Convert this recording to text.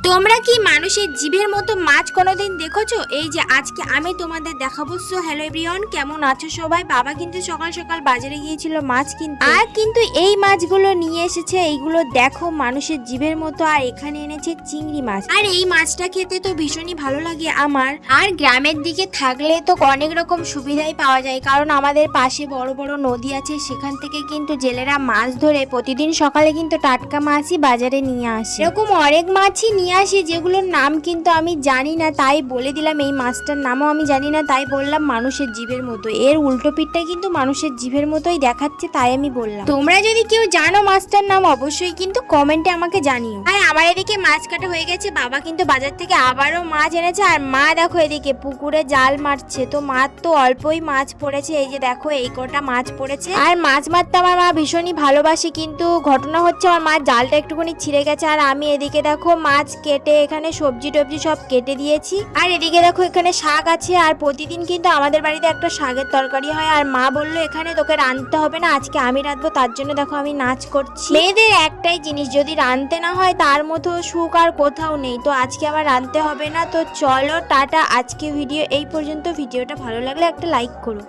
তোমরা কি মানুষের জিভের মতো মাছ কোনোদিন দেখেছো? এই যে আজকে আমি তোমাদের দেখাবো। সো হ্যালো এভরিওয়ান, কেমন আছো সবাই? বাবা কিন্তু সকাল সকাল বাজারে গিয়েছিল মাছ কিনতে, আর কিন্তু এই মাছগুলো নিয়ে এসেছে। এইগুলো দেখো মানুষের জিভের মতো, আর এখানে এনেছে চিংড়ি মাছ। আর এই মাছটা খেতে তো ভীষণই ভালো লাগে আমার। আর গ্রামের দিকে থাকলে তো অনেক রকম সুবিধাই পাওয়া যায়, কারণ আমাদের পাশে বড় বড় নদী আছে, সেখান থেকে কিন্তু জেলেরা মাছ ধরে প্রতিদিন সকালে কিন্তু টাটকা মাছই বাজারে নিয়ে আসে। এরকম অনেক মাছই নিয়ে আসি যেগুলোর নাম কিন্তু আমি জানি না, তাই বলে দিলাম। এই মাছটার নামও আমি জানি না, তাই বললাম মানুষের জিভের মতো। এর উল্টো পিঠটা কিন্তু মানুষের জিভের মতোই দেখাচ্ছে, তাই আমি বললাম। তোমরা যদি কেউ জানো মাছটার নাম, অবশ্যই কিন্তু কমেন্টে আমাকে জানিও। আর আমার এদিকে মাছ কাটা হয়ে গেছে, বাবা কিন্তু বাজার থেকে আবারও মাছ এনেছে। আর মা দেখো এদিকে পুকুরে জাল মারছে, তো মাছ তো অল্পই মাছ পড়েছে। এই যে দেখো এই কটা মাছ পড়েছে। আর মাছ মারতে আমার মা ভীষণই ভালোবাসে, কিন্তু ঘটনা হচ্ছে আমার মাছ জালটা একটুখানি ছিঁড়ে গেছে। আর আমি এদিকে দেখো মাছ কেটে এখানে সবজি টবজি সব কেটে দিয়েছি। আর এদিকে দেখো এখানে শাক আছে, আর প্রতিদিন কিন্তু আমাদের বাড়িতে একটা শাকের তরকারি হয়। আর মা বললো এখানে তোকে রাঁধতে হবে না, আজকে আমি রাঁধবো। তার জন্য দেখো আমি নাচ করছি। মেয়েদের একটাই জিনিস, যদি রাঁধতে না হয় তার মতো সুখ আর কোথাও নেই। তো আজকে আমার রাঁধতে হবে না। তো চলো টাটা, আজকে ভিডিও এই পর্যন্ত। ভিডিওটা ভালো লাগলে একটা লাইক করো।